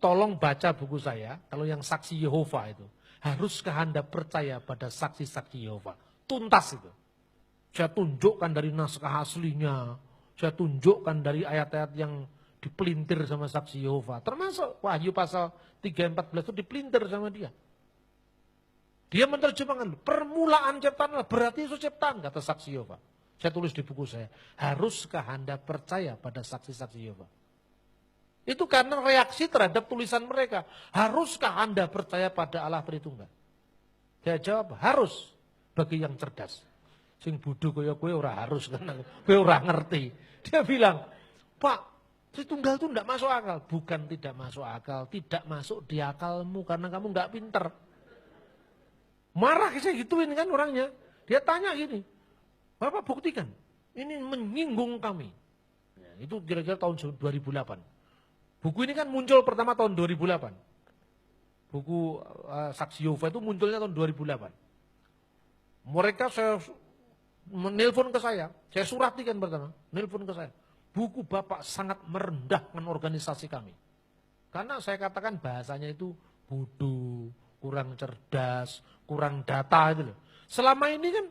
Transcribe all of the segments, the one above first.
tolong baca buku saya, kalau yang saksi Yehova itu. Haruskah Anda percaya pada saksi-saksi Yehova? Tuntas itu. Saya tunjukkan dari naskah aslinya, saya tunjukkan dari ayat-ayat yang dipelintir sama saksi Yehova. Termasuk Wahyu pasal 3:14 itu dipelintir sama dia. Dia menerjemahkan, permulaan ciptaan berarti itu ciptaan, kata saksi Yehova. Saya tulis di buku saya, haruskah Anda percaya pada saksi-saksi Yehova? Itu karena reaksi terhadap tulisan mereka. Haruskah Anda percaya pada Allah Tritunggal? Saya jawab, harus bagi yang cerdas. Sing bodoh kaya kowe ora harus, karena kowe ora ngerti. Dia bilang, Pak, Tritunggal itu tidak masuk akal. Bukan tidak masuk akal, tidak masuk di akalmu karena kamu nggak pinter. Marah saya gituin kan orangnya. Dia tanya gini, Bapak buktikan, ini menyinggung kami. Ya, itu kira-kira tahun 2008. Buku ini kan muncul pertama tahun 2008. Buku Saksi Yehova itu munculnya tahun 2008. Mereka saya menelpon ke saya suratikan pertama, nelpon ke saya. Buku Bapak sangat merendahkan organisasi kami. Karena saya katakan bahasanya itu bodoh, kurang cerdas, kurang data itu loh. Selama ini kan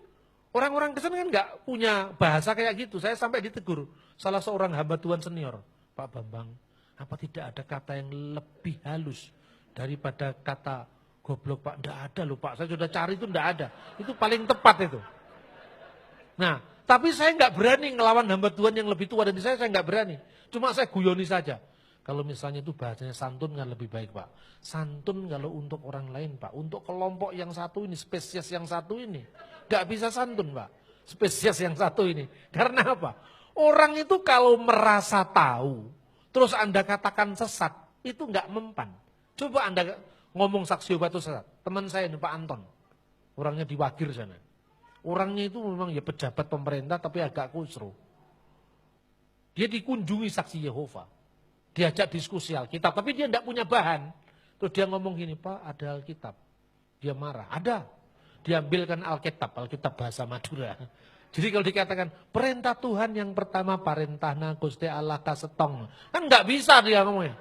orang-orang kesana kan nggak punya bahasa kayak gitu. Saya sampai ditegur salah seorang hamba Tuhan senior, Pak Bambang, apa tidak ada kata yang lebih halus daripada kata goblok Pak? Enggak ada loh Pak, saya sudah cari itu enggak ada. Itu paling tepat itu. Nah, tapi saya nggak berani ngelawan hamba Tuhan yang lebih tua dari saya nggak berani. Cuma saya guyoni saja. Kalau misalnya itu bahasanya santun kan lebih baik Pak. Santun kalau untuk orang lain Pak. Untuk kelompok yang satu ini, spesies yang satu ini. Nggak bisa santun Pak. Spesies yang satu ini. Karena apa? Orang itu kalau merasa tahu, terus Anda katakan sesat, itu nggak mempan. Coba Anda ngomong Saksi Yehova itu sesat. Teman saya ini Pak Anton. Orangnya di Wagir sana. Orangnya itu memang ya pejabat pemerintah tapi agak kusru. Dia dikunjungi Saksi Yehova. Diajak diskusi Alkitab, tapi dia tidak punya bahan. Terus dia ngomong gini, Pak ada Alkitab. Dia marah, ada. Diambilkan Alkitab bahasa Madura. Jadi kalau dikatakan, perintah Tuhan yang pertama, parentahna Gusti Allah kasetong. Kan nggak bisa dia ngomongnya.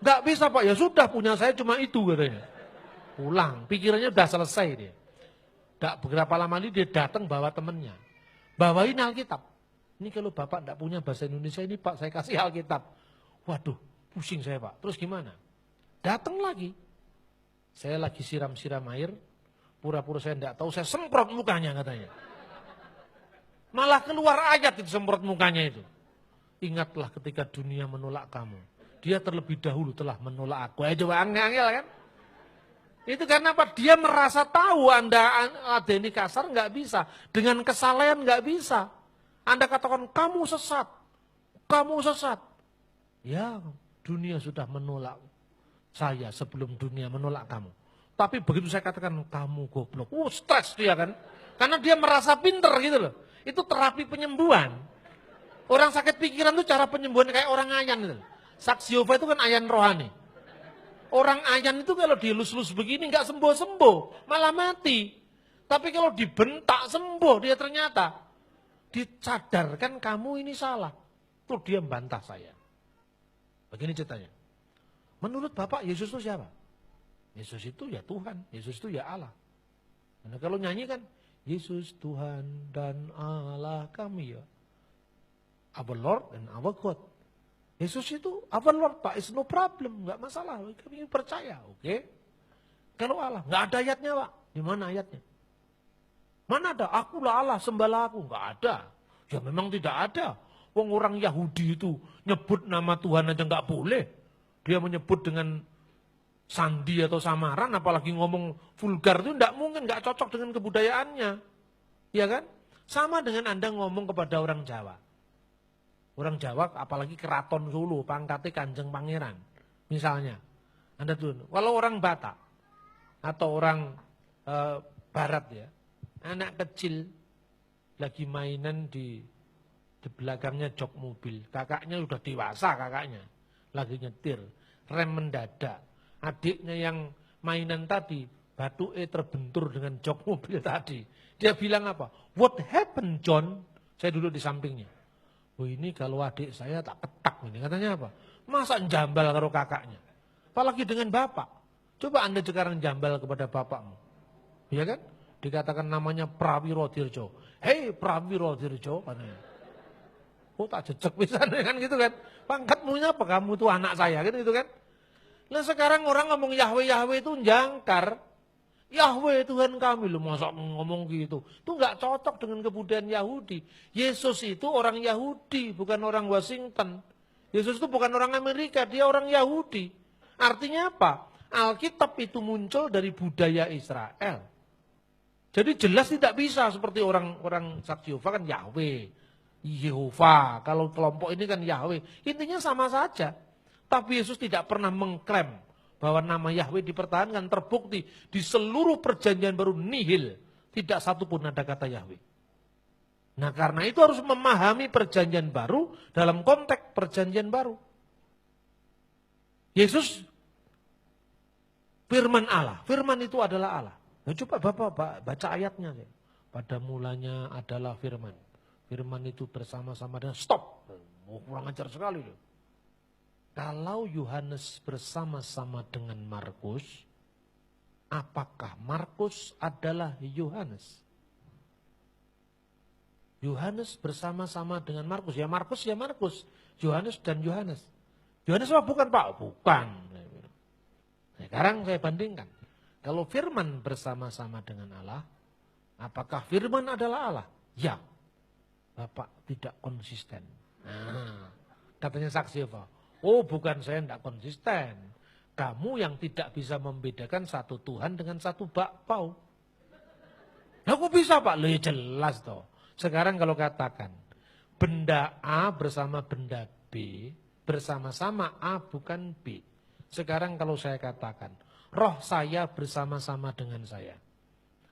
Nggak bisa Pak, ya sudah punya saya cuma itu katanya. Pulang, pikirannya udah selesai dia. Nggak beberapa lama ini dia datang bawa temennya. Bawain Alkitab. Ini kalau Bapak nggak punya bahasa Indonesia ini Pak, saya kasih Alkitab. Waduh, pusing saya Pak. Terus gimana? Datang lagi. Saya lagi siram-siram air. Pura-pura saya enggak tahu, saya semprot mukanya katanya. Malah keluar ayat itu semprot mukanya itu. Ingatlah ketika dunia menolak kamu. Dia terlebih dahulu telah menolak aku. Coba angel kan? Itu karena apa? Dia merasa tahu Anda ada ini kasar enggak bisa. Dengan kesalahan enggak bisa. Anda katakan kamu sesat. Kamu sesat. Ya, dunia sudah menolak saya sebelum dunia menolak kamu. Tapi begitu saya katakan, kamu goblok. Stres dia kan. Karena dia merasa pinter gitu loh. Itu terapi penyembuhan. Orang sakit pikiran itu cara penyembuhan kayak orang ayan gitu. Saksi Yehova itu kan ayan rohani. Orang ayan itu kalau dilus-lus begini nggak sembuh-sembuh. Malah mati. Tapi kalau dibentak sembuh dia ternyata. Dicadarkan kamu ini salah. Terus dia membantah saya. Begini ceritanya. Menurut Bapak, Yesus itu siapa? Yesus itu ya Tuhan, Yesus itu ya Allah. Nah, kalau nyanyi kan, Yesus Tuhan dan Allah kami ya. Our Lord and our God. Yesus itu our Lord Pak, it's no problem, nggak masalah, kami percaya, oke? Kalau Allah, nggak ada ayatnya Pak, di mana ayatnya? Mana ada, akulah Allah, sembahlah aku, nggak ada. Ya memang tidak ada. Wong orang Yahudi itu nyebut nama Tuhan aja nggak boleh. Dia menyebut dengan sandi atau samaran, apalagi ngomong vulgar itu nggak mungkin, nggak cocok dengan kebudayaannya. Ya kan? Sama dengan Anda ngomong kepada orang Jawa. Orang Jawa apalagi keraton Solo, pangkatnya Kanjeng Pangeran. Misalnya, Anda tuh, kalau orang Batak atau orang Barat ya, anak kecil lagi mainan di belakangnya jok mobil. Kakaknya udah dewasa kakaknya. Lagi nyetir. Rem mendadak. Adiknya yang mainan tadi. Batuke terbentur dengan jok mobil tadi. Dia bilang apa? What happened John? Saya duduk di sampingnya. Oh ini kalau adik saya tak ketak ini. Katanya apa? Masa jambal karo kakaknya? Apalagi dengan bapak. Coba Anda sekarang jambal kepada bapakmu. Ya kan? Dikatakan namanya Prawiro Dirjo. Hei Prawiro Dirjo. Oh tak jejak pisan kan gitu kan. Pangkatmu apa? Kamu tuh anak saya gitu kan. Nah sekarang orang ngomong Yahweh itu jangkar. Yahweh Tuhan kami loh, masa ngomong gitu. Itu nggak cocok dengan kebudayaan Yahudi. Yesus itu orang Yahudi, bukan orang Washington. Yesus itu bukan orang Amerika, dia orang Yahudi. Artinya apa? Alkitab itu muncul dari budaya Israel. Jadi jelas tidak bisa seperti orang saksi Yehova kan Yahweh, Yehova. Kalau kelompok ini kan Yahweh. Intinya sama saja. Tapi Yesus tidak pernah mengklaim bahwa nama Yahweh dipertahankan, terbukti di seluruh perjanjian baru nihil. Tidak satu pun ada kata Yahweh. Nah karena itu harus memahami perjanjian baru dalam konteks perjanjian baru. Yesus firman Allah, firman itu adalah Allah. Nah, coba Bapak baca ayatnya. Pada mulanya adalah firman. Firman itu bersama-sama dengan stop. Oh, kurang ajar sekali loh. Kalau Yohanes bersama-sama dengan Markus, apakah Markus adalah Yohanes? Yohanes bersama-sama dengan Markus. Ya Markus, ya Markus. Yohanes dan Yohanes. Yohanes apa bukan Pak? Bukan. Nah, sekarang saya bandingkan. Kalau firman bersama-sama dengan Allah, apakah firman adalah Allah? Ya. Bapak tidak konsisten. Nah, katanya saksi Yehova. Oh bukan saya tidak konsisten. Kamu yang tidak bisa membedakan satu Tuhan dengan satu bakpao. Nah kok bisa Pak? Loh jelas toh. Sekarang kalau katakan benda A bersama benda B bersama-sama A bukan B. Sekarang kalau saya katakan roh saya bersama-sama dengan saya.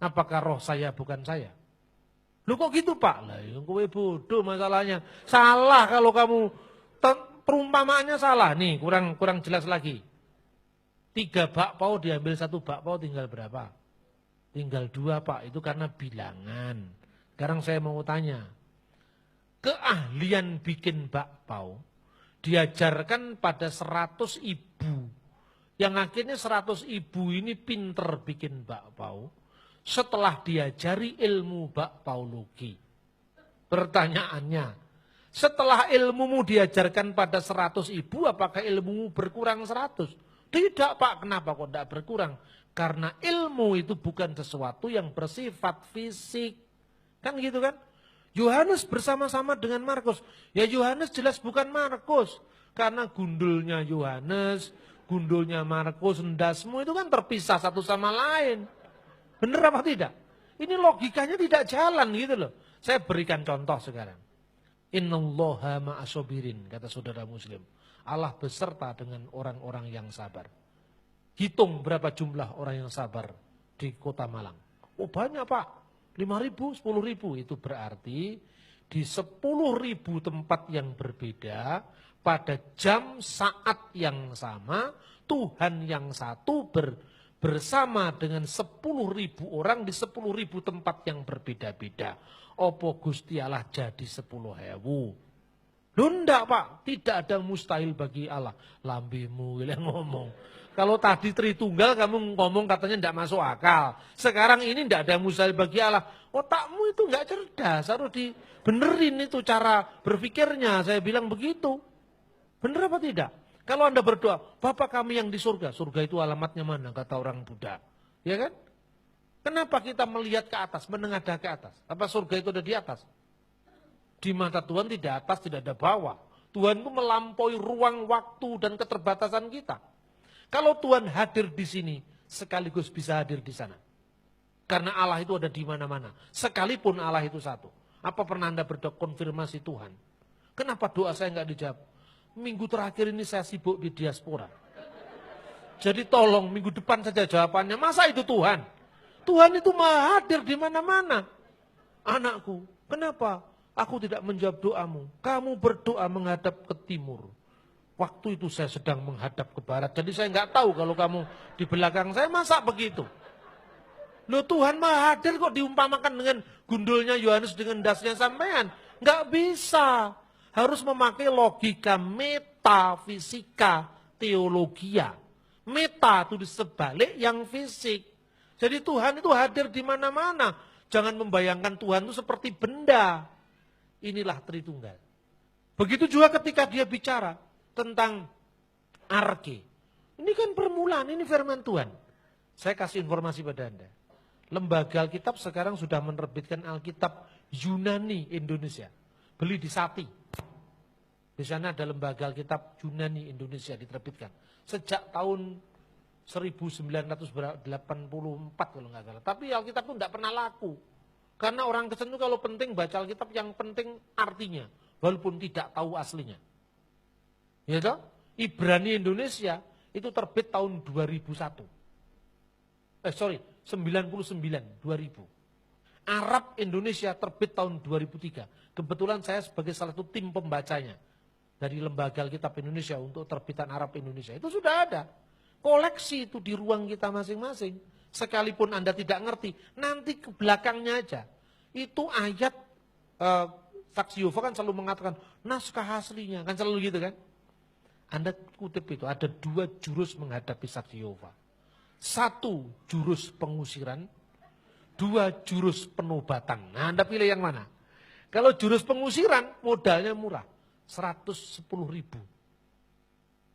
Apakah roh saya bukan saya? Loh kok gitu Pak? Lah kowe bodoh masalahnya. Salah kalau kamu perumpamaannya salah. Nih kurang jelas lagi. 3 bakpao diambil 1 bakpao tinggal berapa? Tinggal 2 Pak. Itu karena bilangan. Sekarang saya mau tanya. Keahlian bikin bakpao diajarkan pada 100 ibu. Yang akhirnya 100 ibu ini pinter bikin bakpao. Setelah diajari ilmu bakpaologi. Pertanyaannya. Setelah ilmumu diajarkan pada 100 ibu, apakah ilmumu berkurang 100? Tidak Pak, kenapa kok tidak berkurang? Karena ilmu itu bukan sesuatu yang bersifat fisik. Kan gitu kan? Yohanes bersama-sama dengan Markus. Ya Yohanes jelas bukan Markus. Karena gundulnya Yohanes, gundulnya Markus, endasmu itu kan terpisah satu sama lain. Benar apa tidak? Ini logikanya tidak jalan gitu loh. Saya berikan contoh sekarang. Innallaha ma'asobirin, kata saudara muslim. Allah beserta dengan orang-orang yang sabar. Hitung berapa jumlah orang yang sabar di kota Malang. Oh banyak Pak, 5.000, 10.000. Itu berarti di 10.000 tempat yang berbeda, pada jam saat yang sama, Tuhan yang satu bersama dengan 10.000 orang di 10.000 tempat yang berbeda-beda. Opo Gusti Allah jadi 10.000. Loh enggak Pak, tidak ada mustahil bagi Allah. Lambemu yang ngomong. Kalau tadi Tritunggal kamu ngomong katanya enggak masuk akal. Sekarang ini enggak ada mustahil bagi Allah. Otakmu itu enggak cerdas, harus dibenerin itu cara berpikirnya. Saya bilang begitu. Bener apa tidak? Kalau Anda berdoa, Bapa kami yang di surga. Surga itu alamatnya mana? Kata orang Buddha. Ya kan? Kenapa kita melihat ke atas, menengadah ke atas? Apa surga itu ada di atas? Di mata Tuhan tidak atas, tidak ada bawah. Tuhan itu melampaui ruang, waktu, dan keterbatasan kita. Kalau Tuhan hadir di sini, sekaligus bisa hadir di sana. Karena Allah itu ada di mana-mana. Sekalipun Allah itu satu. Apa pernah Anda berdoa konfirmasi Tuhan? Kenapa doa saya enggak dijawab? Minggu terakhir ini saya sibuk di diaspora. Jadi tolong minggu depan saja jawabannya. Masa itu Tuhan? Tuhan itu maha hadir di mana-mana. Anakku, kenapa aku tidak menjawab doamu? Kamu berdoa menghadap ke timur. Waktu itu saya sedang menghadap ke barat. Jadi saya nggak tahu kalau kamu di belakang saya, masa begitu? Loh Tuhan maha hadir kok diumpamakan dengan gundulnya Yohanes dengan dasnya sampean? Nggak bisa. harus memakai logika metafisika teologia. Meta itu sebalik yang fisik. Jadi Tuhan itu hadir di mana-mana. Jangan membayangkan Tuhan itu seperti benda. Inilah Tritunggal. Begitu juga ketika dia bicara tentang arke. Ini kan permulaan, ini firman Tuhan. Saya kasih informasi pada Anda. Lembaga Alkitab sekarang sudah menerbitkan Alkitab Yunani Indonesia. Beli di Sapi. Di sana ada lembaga Alkitab Yunani Indonesia diterbitkan. Sejak tahun 1984 kalau nggak salah. Tapi Alkitab itu tidak pernah laku. Karena orang Kristen itu kalau penting baca Alkitab yang penting artinya. Walaupun tidak tahu aslinya. Ya toh? Ibrani Indonesia itu terbit tahun 2001. 99, 2000. Arab Indonesia terbit tahun 2003. Kebetulan saya sebagai salah satu tim pembacanya dari Lembaga Alkitab Indonesia untuk terbitan Arab Indonesia. Itu sudah ada. Koleksi itu di ruang kita masing-masing. Sekalipun Anda tidak ngerti, nanti ke belakangnya aja. Itu ayat Saksi Yehova kan selalu mengatakan naskah aslinya, kan selalu gitu kan. Anda kutip itu, ada 2 jurus menghadapi Saksi Yehova. 1 jurus pengusiran, 2 jurus penobatan. Nah, Anda pilih yang mana? Kalau jurus pengusiran modalnya murah, 110.000.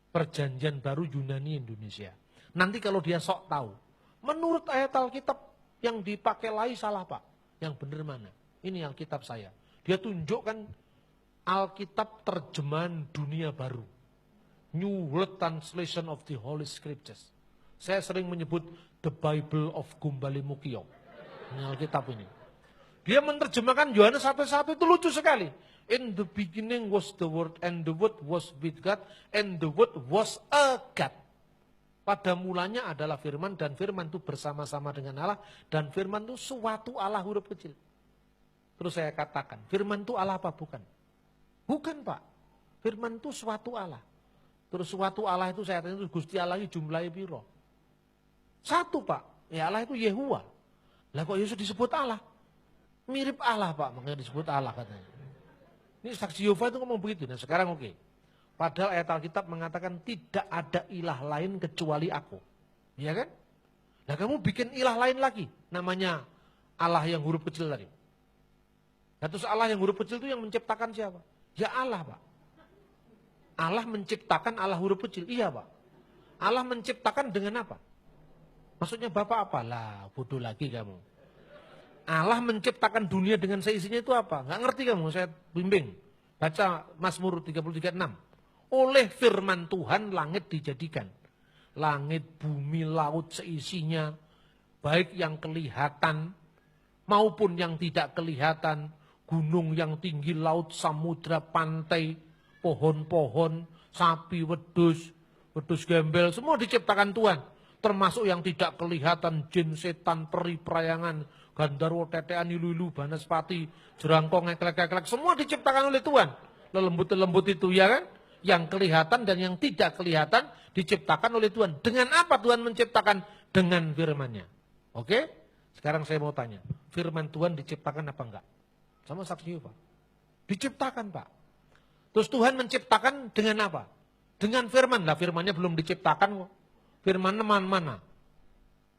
Perjanjian Baru Yunani Indonesia. Nanti kalau dia sok tahu, menurut ayat Alkitab yang dipakai Lai salah Pak, yang benar mana? Ini Alkitab saya. Dia tunjukkan Alkitab terjemahan dunia baru. New World Translation of the Holy Scriptures. Saya sering menyebut The Bible of Gumbali Mukio. Ini Alkitab ini. Dia menerjemahkan Yohanes 1:1 itu lucu sekali. In the beginning was the Word, and the Word was with God, and the Word was a God. Pada mulanya adalah firman, dan firman itu bersama-sama dengan Allah, dan firman itu suatu Allah huruf kecil. Terus saya katakan, firman itu Allah apa? Bukan. Bukan Pak. Firman itu suatu Allah. Terus suatu Allah itu saya tanya, Gusti Allah itu jumlahnya piro? 1 Pak. Ya Allah itu Yehuwa. Lah kok Yesus disebut Allah? Mirip Allah Pak, makanya disebut Allah katanya. Ini Saksi Yehova itu ngomong begitu. Nah sekarang oke. Padahal ayat Alkitab mengatakan tidak ada ilah lain kecuali aku. Iya kan? Nah kamu bikin ilah lain lagi. Namanya Allah yang huruf kecil tadi. Nah terus Allah yang huruf kecil itu yang menciptakan siapa? Ya Allah Pak. Allah menciptakan Allah huruf kecil. Iya Pak. Allah menciptakan dengan apa? Maksudnya Bapak apa? Lah bodoh lagi kamu. Allah menciptakan dunia dengan seisinya itu apa? Nggak ngerti kamu, saya bimbing. Baca Mazmur 33:6. Oleh firman Tuhan langit dijadikan. Langit, bumi, laut seisinya. Baik yang kelihatan maupun yang tidak kelihatan. Gunung yang tinggi, laut, samudra, pantai, pohon-pohon, sapi, wedus gembel. Semua diciptakan Tuhan. Termasuk yang tidak kelihatan, jin, setan, peri, perayangan, gandarwo, tetean, ilu-ilu, banaspati, jerangkong, eklek-eklek, semua diciptakan oleh Tuhan. Lelembut-lelembut itu ya kan, yang kelihatan dan yang tidak kelihatan diciptakan oleh Tuhan. Dengan apa Tuhan menciptakan? Dengan firman-Nya. Oke? Sekarang saya mau tanya, firman Tuhan diciptakan apa enggak? Sama Saksi Yehova. Diciptakan Pak. Terus Tuhan menciptakan dengan apa? Dengan firman. Lah firman-Nya belum diciptakan kok. Firman mana?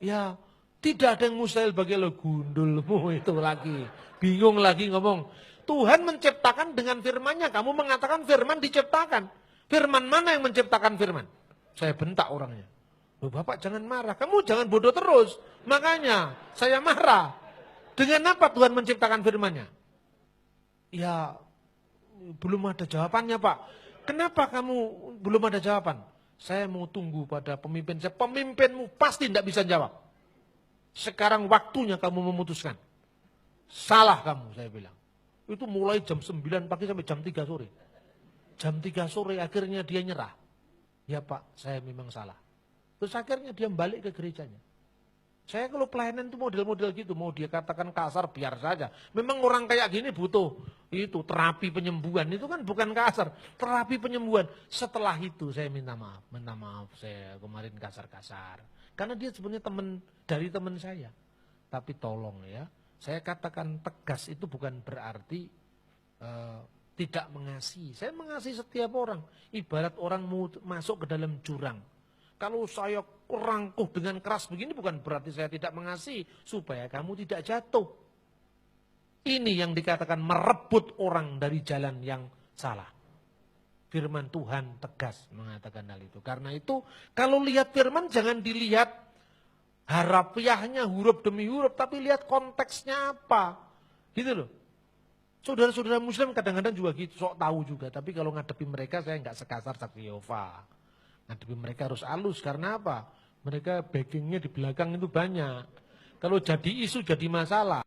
Ya, tidak ada yang mustahil bagi lo, gundulmu itu lagi. Bingung lagi ngomong. Tuhan menciptakan dengan firman-Nya. Kamu mengatakan firman diciptakan. Firman mana yang menciptakan firman? Saya bentak orangnya. Loh Bapak jangan marah. Kamu jangan bodoh terus. Makanya saya marah. Dengan apa Tuhan menciptakan firman-Nya? Ya, belum ada jawabannya Pak. Kenapa kamu belum ada jawaban? Saya mau tunggu pada pemimpin saya. Pemimpinmu pasti tidak bisa jawab. Sekarang waktunya kamu memutuskan. Salah kamu, saya bilang. Itu mulai jam 9 pagi sampai jam 3 sore. Jam 3 sore akhirnya dia nyerah. Ya Pak, saya memang salah. Terus akhirnya dia balik ke gerejanya. Saya kalau pelayanan itu model-model gitu, mau dia katakan kasar biar saja. Memang orang kayak gini butuh itu terapi penyembuhan, itu kan bukan kasar, terapi penyembuhan. Setelah itu saya minta maaf saya kemarin kasar-kasar. Karena dia sebenarnya teman saya. Tapi tolong ya, saya katakan tegas itu bukan berarti tidak mengasihi. Saya mengasihi setiap orang. Ibarat orang mau masuk ke dalam jurang. Kalau saya rangkuh dengan keras begini bukan berarti saya tidak mengasihi. Supaya kamu tidak jatuh. Ini yang dikatakan merebut orang dari jalan yang salah. Firman Tuhan tegas mengatakan hal itu. Karena itu kalau lihat firman jangan dilihat harafiahnya huruf demi huruf. Tapi lihat konteksnya apa. Gitu loh. Saudara-saudara Muslim kadang-kadang juga gitu, sok tahu juga. Tapi kalau ngadepi mereka saya nggak sekasar saksi Yehova. Ngadepi mereka harus halus, karena apa? Mereka backingnya di belakang itu banyak. Kalau jadi isu, jadi masalah.